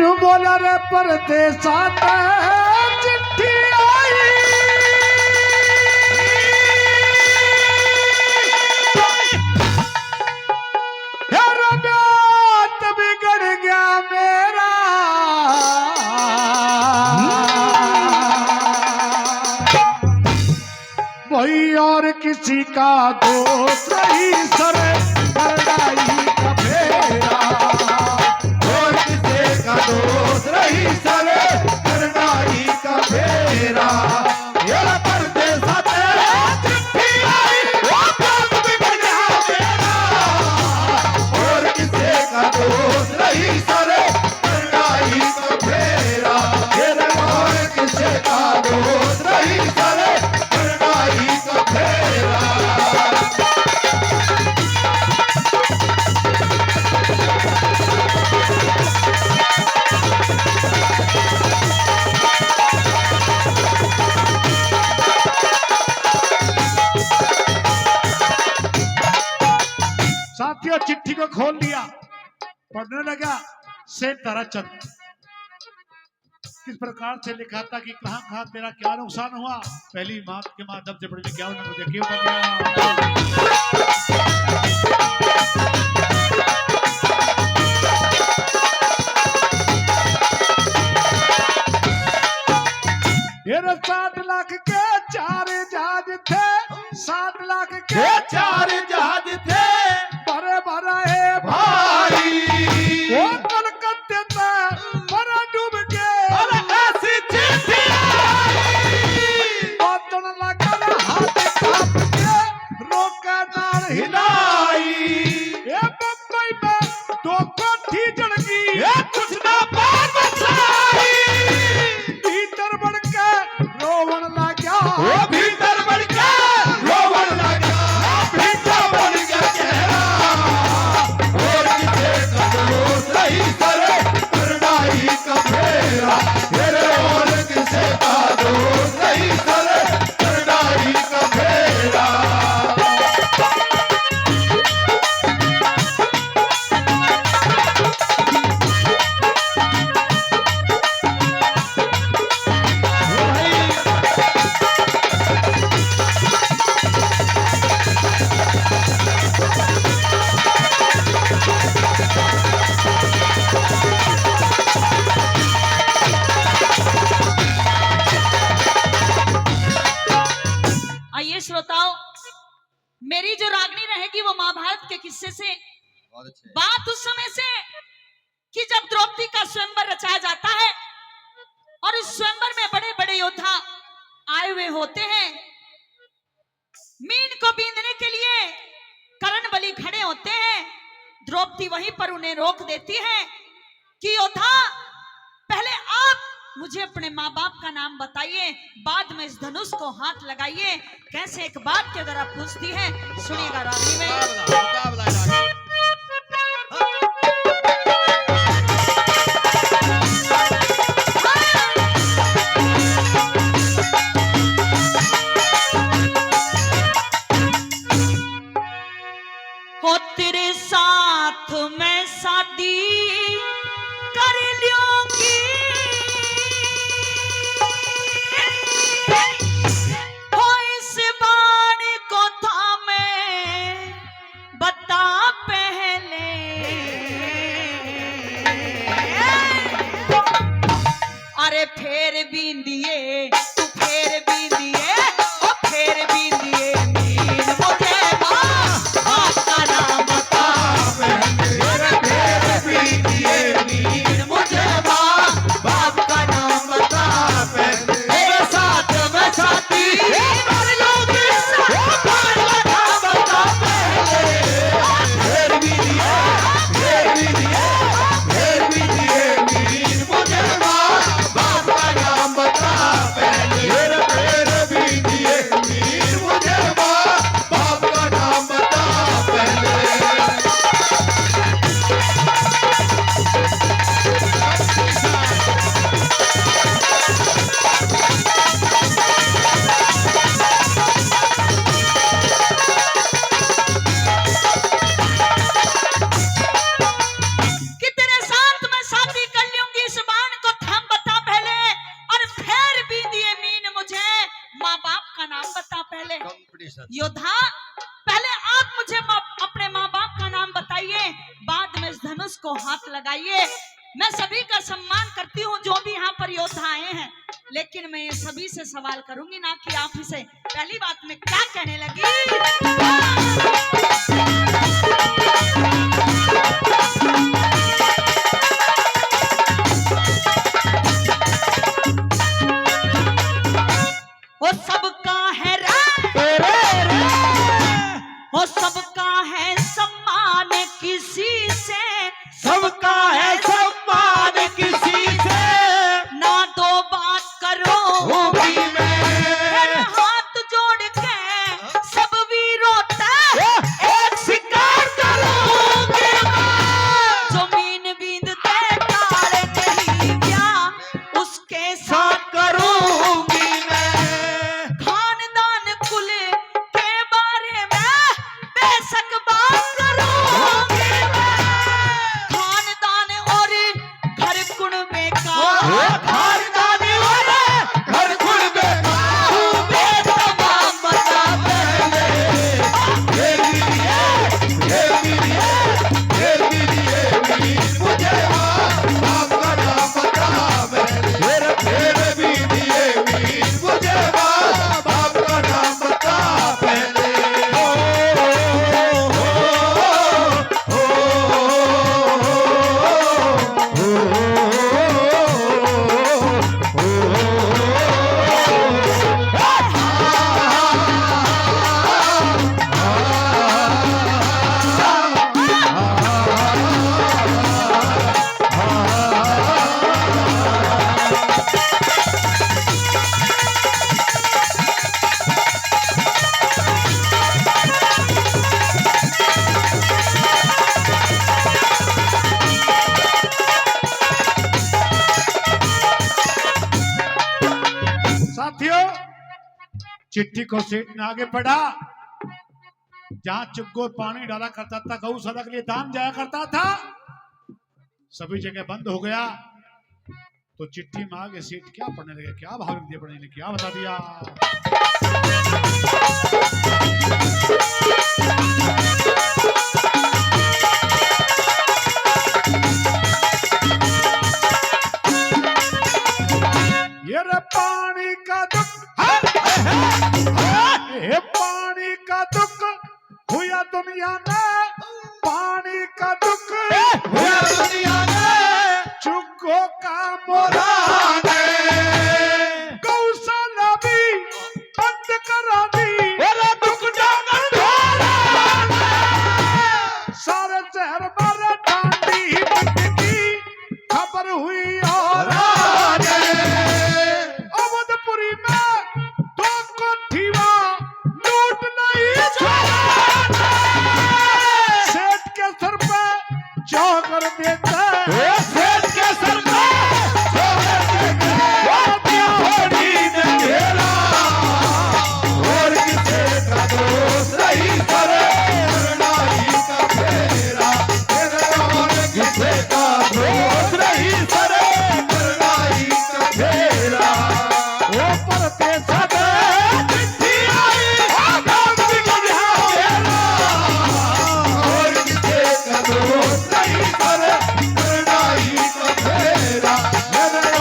मीनू बोला रे परदेसा चिट्ठी आई, रब्यात बिगड़ गया मेरा, वही और किसी का दोस्त नहीं सर करनाई का फेरा, और किसी का दोस्त रही सर करनाई का फेरा। ये परदेसा तेरा चिट्ठी आई, वो प्यार बिगड़ गया मेरा, और किसी का दोस्त रही सर करनाई का फेरा। ये और किसी का दोस्त रही सर करनाई का फेरा। साथियों चिट्ठी को खोल लिया, पढ़ने लगा। से ताराचंद किस प्रकार से लिखा था कि कहां कहां तेरा क्या नुकसान हुआ, पहली बात के माध्यम से बड़ी क्या मुझे क्यों कर दिया। ये 60 लाख के 4 जहाज थे, 60 लाख के 4 जहाज थे बड़े बड़े भाई, वो कलकत्ते में बड़ा डूब के और ऐसी चिट्ठी बातों लगा हाथ कांप के रोका नार हिलाई। ये बम्बई में 2 कोठी जल गई, ये कुछ ना बात बचाई, भीतर बढ़ के रोवन लगा, वो भीतर बढ़ के रोवन लगा, भीतर बढ़ गया गहरा, और किसे का दोस्त रही सर करनाई का फेरा। तेरे और किसे का दोस्त रही सर करनाई का फेरा। आइए श्रोताओं, मेरी जो रागनी रहेगी वो महाभारत के किस्से से। बात उस समय से कि जब द्रौपदी का स्वयंवर रचाया जाता है और इस स्वयंवर में बड़े बड़े योद्धा आए हुए होते हैं। मीन को बींधने के लिए कर्ण बलि खड़े होते हैं। द्रौपदी वहीं पर उन्हें रोक देती है कि योद्धा पहले आप मुझे अपने माँ बाप का नाम बताइए, बाद में इस धनुष को हाथ लगाइए। कैसे एक बात के द्वारा पूछती है, सुनिएगा रानी में। हो तेरे साथ मैं शादी कर लूंगी, हो इस बाण को थामे बता पहले, अरे फेर बिंदिए तू फेर बिंदिए, ओ फेर बिंदिए मीन मुझे बाप का नाम बता फेर बिंदिए मीन मुझे बाप का नाम बता। मेरे साथ मैं साथी कर लूंगी, बाप का नाम बता पहले। फेर बिंदिए मीन मुझे बाप का नाम बता पहले। योद्धा, पहले आप मुझे अपने माँ बाप का नाम बताइए, बाद में इस धनुष को हाथ लगाइए। मैं सभी का सम्मान करती हूँ जो भी यहाँ पर योद्धा आए हैं, लेकिन मैं ये सभी से सवाल करूंगी, ना कि आप ही से। पहली बात में क्या कहने लगी, वो सबका है वो सबका है सम्मान किसी से, सबका है सम्मान किसी से, ना दो बात करो होगी मैं हाथ जोड़ के सब वीरों एक शिकार करूंगी मैं, जमीन बींदते तारे नहीं क्या उसके साथ साथ करूंगी मैं, खानदान कुल के बारे में बेशक बात करूंगी मैं, खानदान और घर कुनबे का खानदानी वाले घर खुल बेकार तमाम बता पहले, मुझे बाप का नाम बता पहले, फिर भी दिए मीर मुझे बाप का नाम बता पहले, साथियों, चिट्ठी को सेठ ने आगे पढ़ा। जहां चुग्गो पानी डाला करता था, गौशाला के लिए दान जाया करता था, सभी जगह बंद हो गया। तो चिट्ठी में आगे सेठ क्या पढ़ने लगे, क्या भाव दिए पढ़ने लगे, क्या बता दिया, ये रे पानी का दुख, ये पानी का दुख हुआ दुनिया में, पानी का दुख हुआ दुनिया में चुग्गो का मोरा ने, गौशाला भी बंद करा दी, मेरा दुख डांगर ढोरा ने, सारे शहर मारे डांडी बंद की खबर हुई और अवधपुरी में दो कोठीवा लूट नहीं छोड़ा, सेठ के सर पे चौकर देते, सेठ के सर पे थोड़ी ने घेरा, और किसे का दोष रही करे, करनाई का फेरा, और किसे का दोष रही करे, करनाई का फेरा, वो परते सदे चिट्ठी आई, काम बिगड़ा मेरा, और किसे का दोष रही करे, करनाई का फेरा,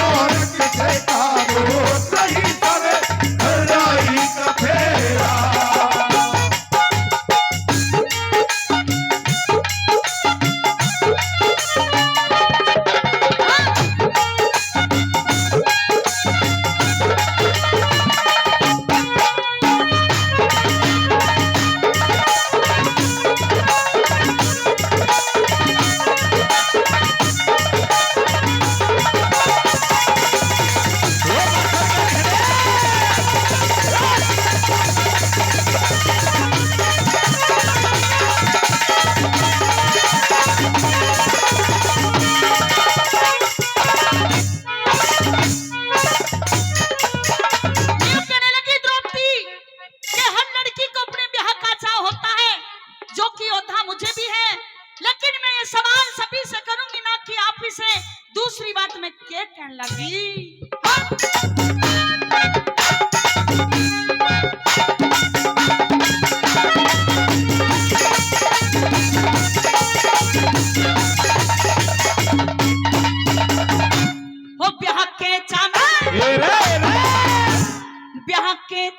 और किसे का दोष रही करे, करनाई का फेरा। दूसरी बात मैं क्या कहने लगी,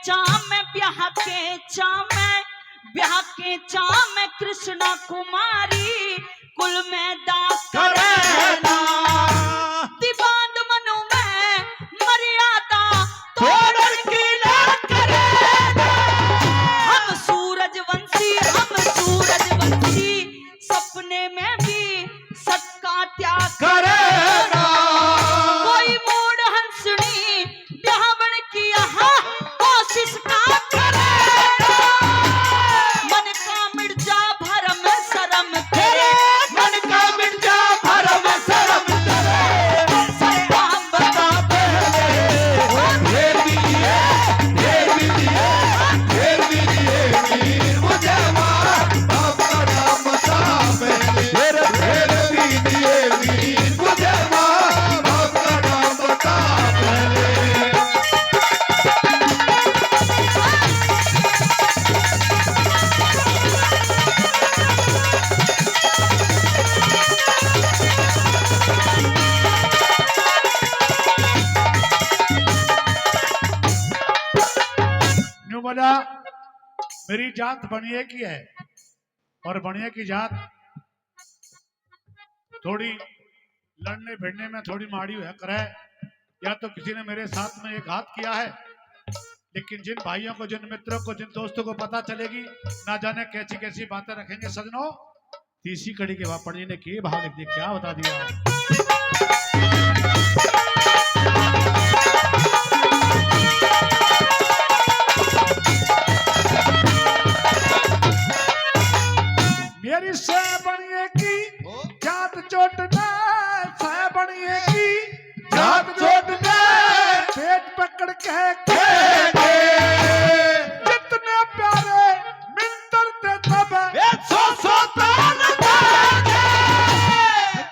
चाम ब्याह के चाम कृष्णा कुमारी कुल में दास करे ना दिबाद मनु में मर्यादा तोड़न की ना करे ना हम सूरजवंशी सपने में भी सबका त्याग करे ना कोई मोड़ हंसनी ब्याहवन की यहाँ कोशिश का करे ना मन का मिर्जा भरम शरम तेरे मन का मिर्जा भरम शरम तेरे सरे आम बता पहले ढेर भी दिए वीर मुझे माँ बाप का नाम बता पहले ढेर भी दिए वीर मुझे माँ बाप का नाम बता पहले न्यू बोला मेरी जात बनिए की है और बनिए की जात थोड़ी लड़ने भिड़ने में थोड़ी माड़ी है करे या तो किसी ने मेरे साथ में एक घात किया है, लेकिन जिन भाइयों को, जिन मित्रों को, जिन दोस्तों को पता चलेगी ना जाने कैसी कैसी बातें रखेंगे सजनों। तीसरी कड़ी के बाद पंडित ने के भाव लिख दिए, क्या बता दिया। मेरी से बनिए की जात चोटना से बनिए की जात चोट में पेट पकड़ के जितने प्यारे मिलतर थे तब सो तान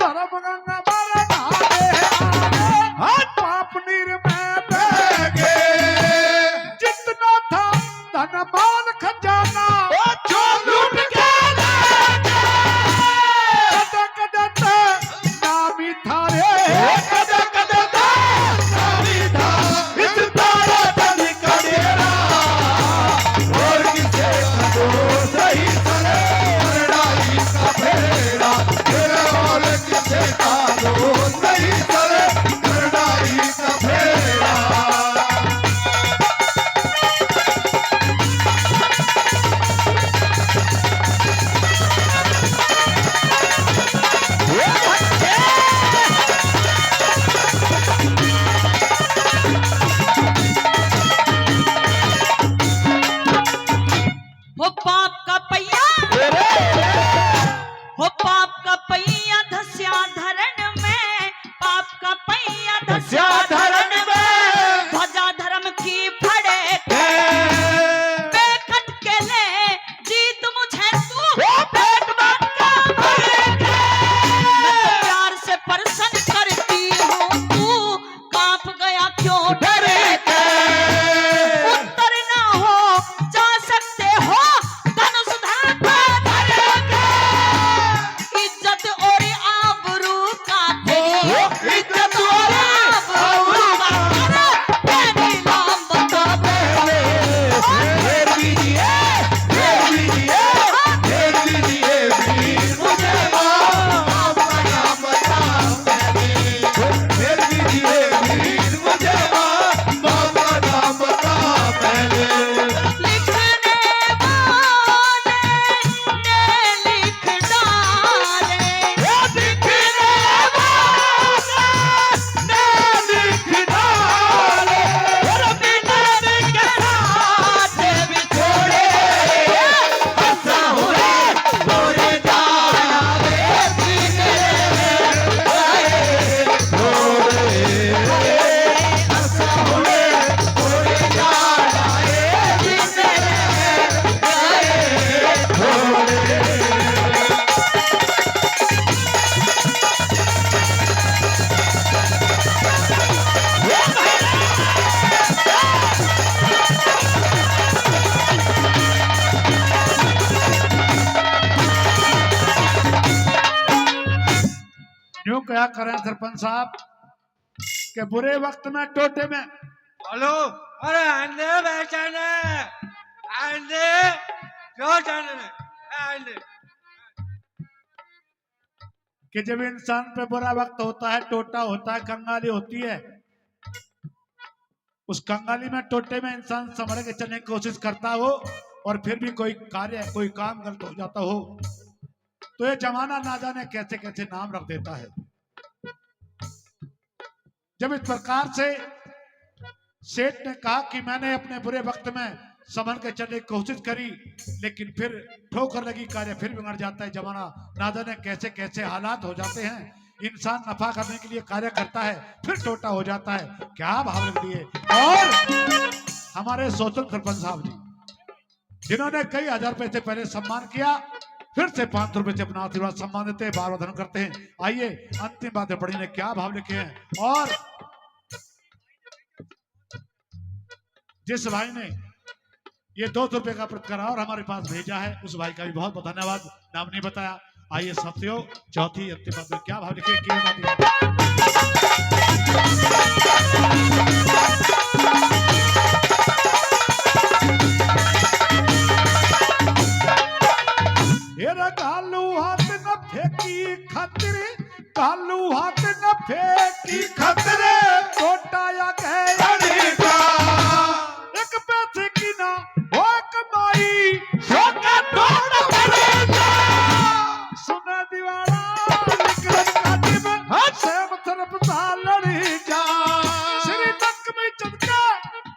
धर्म गंगा मारे नहाए आगे पाप नीर में बह जितना था धन मान खजाना जो लूट के नामी थारे कद कद नामी था इस तारा तन का डेरा और किसे दोष ही करे लड़ाई का फेरा तेरा और किसे का दोष नहीं करे लड़ाई का फेरा हो पाप का पहिया धस्या धरण में पाप का पहिया धस्या धरण में ध्वजा धर्म की फड़े बेखट के ले जीत मुझे तू पेट बात का भरेगा मैं तो प्यार से प्रसन्न करती हूँ तू कांप गया क्यों डरे के उत्तर ना हो जा सकते हो धनुष धर पर धरेगा इज्जत और आबरू का तेरी इज्जत और आबरू का तेरी नाम बता ढेर भी दिए वीर मुझे बाप का नाम बता पहले ढेर भी दिए वीर मुझे बाप का नाम बता पहले लिखने वाले ने लिख डाले दिखने वाले ने लिख डाले और बिना के साथ भी छोड़े हंसा हुए रोने जाया रे सीने आए रोने हंसा हुए रोने जाया रे सीने आए रोने यूं क्या करें सरपंच साहब के बुरे वक्त में टोटे में हेलो अरे अंडे बेचने अंडे क्यों जाने अंडे कि जब इंसान पे बुरा वक्त होता है, टोटा होता है, कंगाली होती है, उस कंगाली में, टोटे में इंसान संभल के चलने की कोशिश करता हो और फिर भी कोई कार्य, कोई काम गलत हो जाता हो, तो ये जमाना ना जाने कैसे कैसे नाम रख देता है। जब इस प्रकार से सेठ ने कहा कि मैंने अपने बुरे वक्त में संभल के चलने की कोशिश करी, लेकिन फिर ठोकर लगी, कार्य फिर बिगड़ जाता है, जमाना ना जाने कैसे कैसे हालात हो जाते हैं। इंसान नफा करने के लिए कार्य करता है, फिर टोटा हो जाता है। क्या भाव रख दिए। और हमारे सोशल सरपंच साहब जी, जिन्होंने कई हजार रुपए से पहले सम्मान किया, फिर से 500 रुपए से अपना आशीर्वाद सम्मान देते हैं, बार धन करते हैं। आइए अंतिम बातें पढ़ी ने क्या भाव लिखे हैं। और जिस भाई ने ये 200 रुपए का पुरस्कार और हमारे पास भेजा है, उस भाई का भी बहुत बहुत धन्यवाद। नाम नहीं बताया। आइए साथियों, चौथी अंतिम बात में क्या भाव लिखे कालू हाथ न फेंकी खतरे, कालू हाथ न फेंकी खतरे, टोटाया गया एक पैसे की ना हो कमाई, छोटा टोटा बनेगा। सुना दीवारा निकल काटी में सेम तरफ लड़ी जा, श्री तक में चमका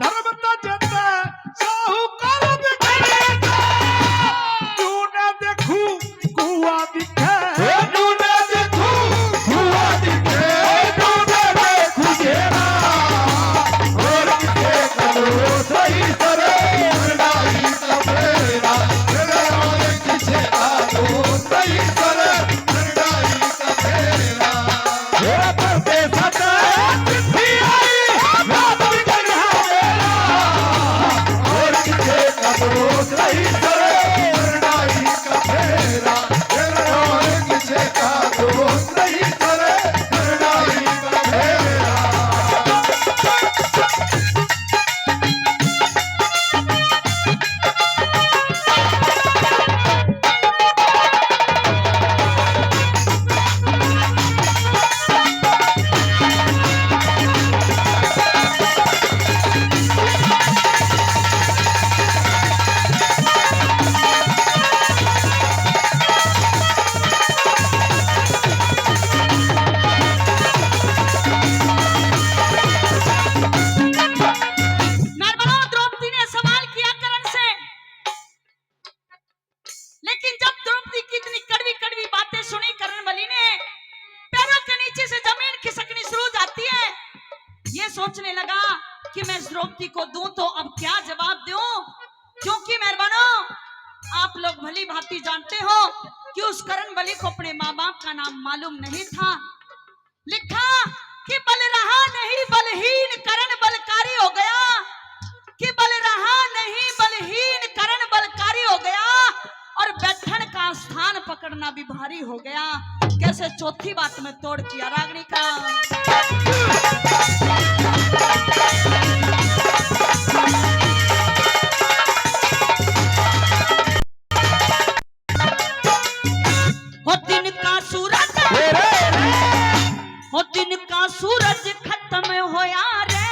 धर्म ता जता साहूकार बिखरेगा। तू ना देखू कुआ दिखे, तू ना देखू कुआ दिखे, तू ना देखू घेरा और किसे करो सही सरे लड़ाई का फेरा, लड़ाई किसे करो सही सरे लड़ाई का फेरा। मेरा परदेसा चिट्ठी आई रात बिगड़ मेरा और किसे करो सही सरे लड़ाई का फेरा, लड़ाई किसे करो सही सरे लड़ाई का फेरा। नर्मदा द्रौपदी ने सवाल किया कर्ण से, लेकिन जब द्रौपदी की इतनी कड़वी कड़वी बातें सुनी कर्णबली ने, पैरों के नीचे से जमीन खिसकनी शुरू हो जाती है। ये सोचने लगा कि मैं इस द्रौपदी को दूं तो अब क्या जवाब दूं, क्योंकि मेहरबानो आप लोग भली भांति जानते हो कि उस कर्णबली को अपने माँ बाप का नाम मालूम नहीं था। लिखा कि बल रहा नहीं बलहीन कर्ण बलकारी हो गया, कि बल रहा नहीं बलहीन कर्ण बलकारी हो गया, और बैठन का स्थान पकड़ना भी भारी हो गया। कैसे चौथी बात में तोड़ किया रागनी का। हो दिन का सूरज, हो दिन का सूरज खत्म होया रे,